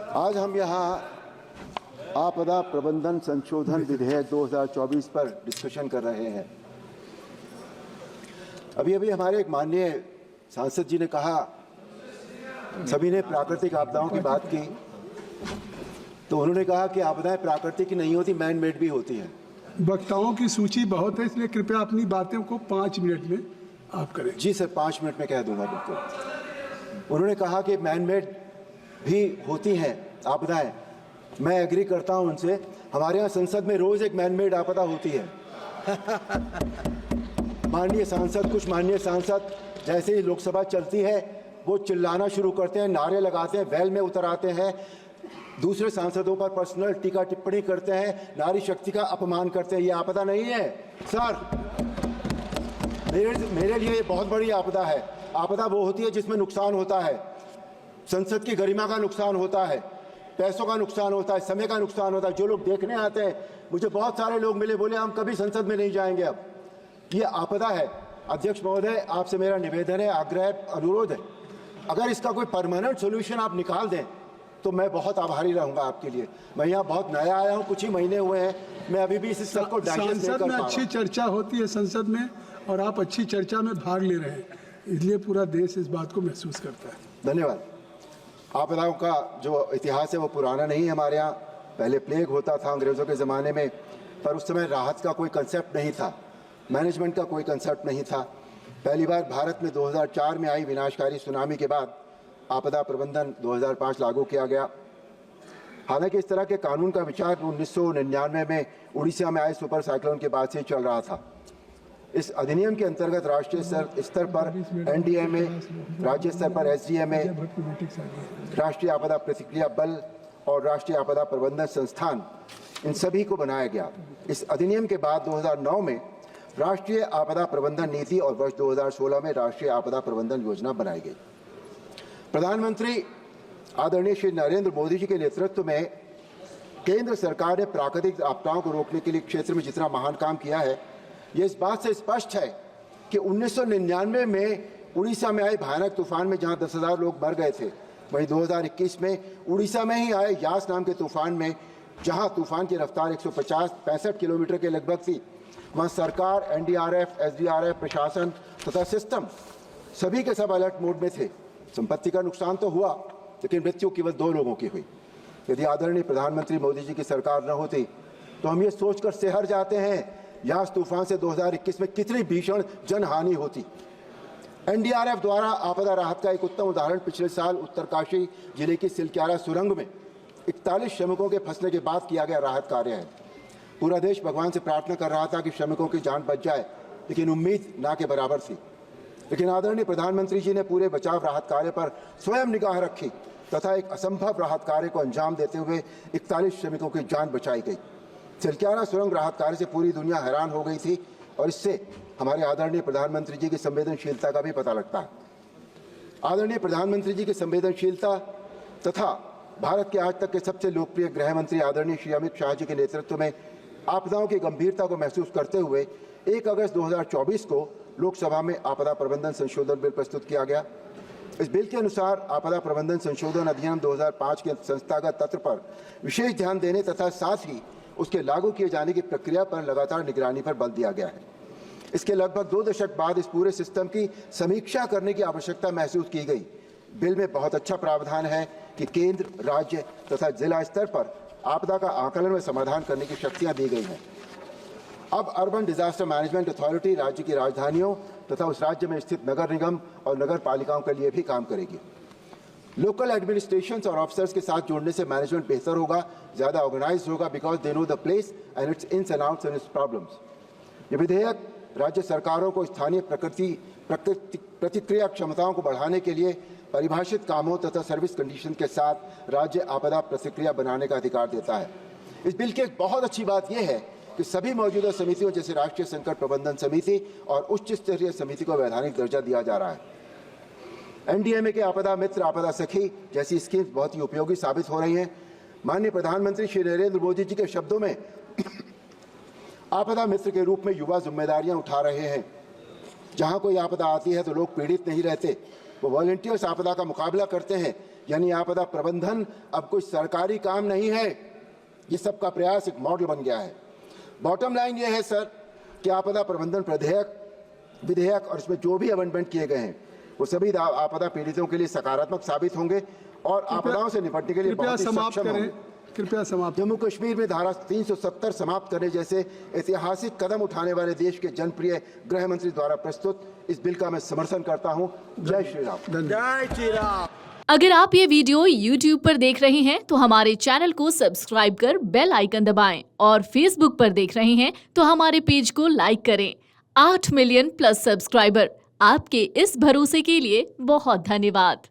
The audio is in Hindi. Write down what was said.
आज हम यहाँ आपदा प्रबंधन संशोधन विधेयक 2024 पर डिस्कशन कर रहे हैं। अभी अभी हमारे एक माननीय सांसद जी ने कहा, सभी ने प्राकृतिक आपदाओं की बात की, तो उन्होंने कहा कि आपदाएं प्राकृतिक नहीं होती, मैन मेड भी होती हैं। वक्ताओं की सूची बहुत है, इसलिए कृपया अपनी बातों को 5 मिनट में आप करें। जी सर, 5 मिनट में कह दूंगा बिल्कुल। उन्होंने कहा कि मैन मेड भी होती हैं आपदाएं। मैं एग्री करता हूं उनसे। हमारे यहाँ संसद में रोज एक मैन मेड आपदा होती है। कुछ माननीय सांसद जैसे ही लोकसभा चलती है वो चिल्लाना शुरू करते हैं, नारे लगाते हैं, वैल में उतर आते हैं, दूसरे सांसदों पर पर्सनल टीका टिप्पणी करते हैं, नारी शक्ति का अपमान करते हैं। ये आपदा नहीं है सर, मेरे लिए ये बहुत बड़ी आपदा है। आपदा वो होती है जिसमें नुकसान होता है, संसद की गरिमा का नुकसान होता है, पैसों का नुकसान होता है, समय का नुकसान होता है। जो लोग देखने आते हैं, मुझे बहुत सारे लोग मिले, बोले हम कभी संसद में नहीं जाएंगे। अब ये आपदा है। अध्यक्ष महोदय, आपसे मेरा निवेदन है, आग्रह, अनुरोध है, अगर इसका कोई परमानेंट सोल्यूशन आप निकाल दें तो मैं बहुत आभारी रहूंगा आपके लिए। मैं यहाँ बहुत नया आया हूँ, कुछ ही महीने हुए हैं, मैं अभी भी इस सब को डाइजेस्ट नहीं कर पा रहा हूं। अच्छी चर्चा होती है संसद में और आप अच्छी चर्चा में भाग ले रहे हैं, इसलिए पूरा देश इस बात को महसूस करता है। धन्यवाद। आपदाओं का जो इतिहास है वो पुराना नहीं है। हमारे यहाँ पहले प्लेग होता था अंग्रेज़ों के ज़माने में, पर उस समय राहत का कोई कंसेप्ट नहीं था, मैनेजमेंट का कोई कंसेप्ट नहीं था। पहली बार भारत में 2004 में आई विनाशकारी सुनामी के बाद आपदा प्रबंधन 2005 लागू किया गया। हालांकि इस तरह के कानून का विचार 1999 में उड़ीसा में आए सुपर साइक्लोन के बाद से चल रहा था। इस अधिनियम के अंतर्गत राष्ट्रीय स्तर पर NDMA, राज्य स्तर पर SDMA, राष्ट्रीय आपदा प्रतिक्रिया बल और राष्ट्रीय आपदा प्रबंधन संस्थान, इन सभी को बनाया गया। इस अधिनियम के बाद 2009 में राष्ट्रीय आपदा प्रबंधन नीति और वर्ष 2016 में राष्ट्रीय आपदा प्रबंधन योजना बनाई गई। प्रधानमंत्री आदरणीय श्री नरेंद्र मोदी जी के नेतृत्व में केंद्र सरकार ने प्राकृतिक आपदाओं को रोकने के लिए क्षेत्र में जितना महान काम किया है, ये इस बात से स्पष्ट है कि 1999 में उड़ीसा में आए भयानक तूफान में जहां 10,000 लोग मर गए थे, वहीं 2021 में उड़ीसा में ही आए यास नाम के तूफान में, जहां तूफान की रफ्तार 165 किलोमीटर के लगभग थी, वहां सरकार, NDRF, SDRF, प्रशासन तथा सिस्टम सभी के सब अलर्ट मोड में थे। संपत्ति का नुकसान तो हुआ, लेकिन मृत्यु केवल 2 लोगों की हुई। यदि आदरणीय प्रधानमंत्री मोदी जी की सरकार न होती तो हम ये सोचकर सिहर जाते हैं यास तूफान से 2021 में कितनी भीषण जनहानि होती। NDRF द्वारा आपदा राहत का एक उत्तम उदाहरण पिछले साल उत्तरकाशी जिले की सिलक्यारा सुरंग में 41 श्रमिकों के फंसने के बाद किया गया राहत कार्य है। पूरा देश भगवान से प्रार्थना कर रहा था कि श्रमिकों की जान बच जाए, लेकिन उम्मीद ना के बराबर थी। लेकिन आदरणीय प्रधानमंत्री जी ने पूरे बचाव राहत कार्य पर स्वयं निगाह रखी तथा एक असंभव राहत कार्य को अंजाम देते हुए 41 श्रमिकों की जान बचाई गई। सिलक्यारा सुरंग राहत कार्य से पूरी दुनिया हैरान हो गई थी और इससे हमारे आदरणीय प्रधानमंत्री जी की संवेदनशीलता का भी पता लगता है। आदरणीय प्रधानमंत्री जी की संवेदनशीलता तथा भारत के आज तक के सबसे लोकप्रिय गृह मंत्री आदरणीय श्री अमित शाह जी के नेतृत्व में आपदाओं की गंभीरता को महसूस करते हुए 1 अगस्त 2024 को लोकसभा में आपदा प्रबंधन संशोधन बिल प्रस्तुत किया गया। इस बिल के अनुसार आपदा प्रबंधन संशोधन अधिनियम 2005 के संस्थागत तत्व पर विशेष ध्यान देने तथा साथ ही उसके लागू किए जाने की प्रक्रिया पर लगातार निगरानी पर बल दिया गया है। इसके लगभग 2 दशक बाद इस पूरे सिस्टम की समीक्षा करने की आवश्यकता महसूस की गई। बिल में बहुत अच्छा प्रावधान है कि केंद्र, राज्य तथा जिला स्तर पर आपदा का आकलन व समाधान करने की शक्तियां दी गई हैं। अब अर्बन डिजास्टर मैनेजमेंट अथॉरिटी राज्य की राजधानियों तथा उस राज्य में स्थित नगर निगम और नगर पालिकाओं के लिए भी काम करेगी। लोकल एडमिनिस्ट्रेशंस और ऑफिसर्स के साथ जोड़ने से मैनेजमेंट बेहतर होगा, ज़्यादा ऑर्गेनाइज होगा, because they know the place and its ins and outs and its problems. ये विधेयक राज्य सरकारों को स्थानीय प्रतिक्रिया क्षमताओं को बढ़ाने के लिए परिभाषित कामों तथा सर्विस कंडीशन के साथ राज्य आपदा प्रतिक्रिया बनाने का अधिकार देता है। इस बिल की एक बहुत अच्छी बात यह है कि सभी मौजूदा समितियों जैसे राष्ट्रीय संकट प्रबंधन समिति और उच्च स्तरीय समिति को वैधानिक दर्जा दिया जा रहा है। NDMA के आपदा मित्र, आपदा सखी जैसी स्कीम्स बहुत ही उपयोगी साबित हो रही हैं। माननीय प्रधानमंत्री श्री नरेंद्र मोदी जी के शब्दों में आपदा मित्र के रूप में युवा जिम्मेदारियां उठा रहे हैं। जहां कोई आपदा आती है तो लोग पीड़ित नहीं रहते, वो वॉलंटियर्स आपदा का मुकाबला करते हैं यानी आपदा प्रबंधन अब कोई सरकारी काम नहीं है, ये सबका प्रयास एक मॉडल बन गया है। बॉटम लाइन ये है सर कि आपदा प्रबंधन विधेयक और इसमें जो भी अमेंडमेंट किए गए हैं वो सभी आपदा पीड़ितों के लिए सकारात्मक साबित होंगे और आपदाओं से निपटने के लिए बहुत ही सक्षम होंगे। कृपया समाप्त। जम्मू कश्मीर में धारा 370 समाप्त करने जैसे ऐतिहासिक कदम उठाने वाले देश के जनप्रिय गृह मंत्री द्वारा प्रस्तुत इस बिल का मैं समर्थन करता हूं। जय श्री राम। जय श्री राम। अगर आप ये वीडियो YouTube पर देख रहे हैं तो हमारे चैनल को सब्सक्राइब कर बेल आइकन दबाएं और Facebook पर देख रहे हैं तो हमारे पेज को लाइक करें। 8 मिलियन प्लस सब्सक्राइबर, आपके इस भरोसे के लिए बहुत धन्यवाद।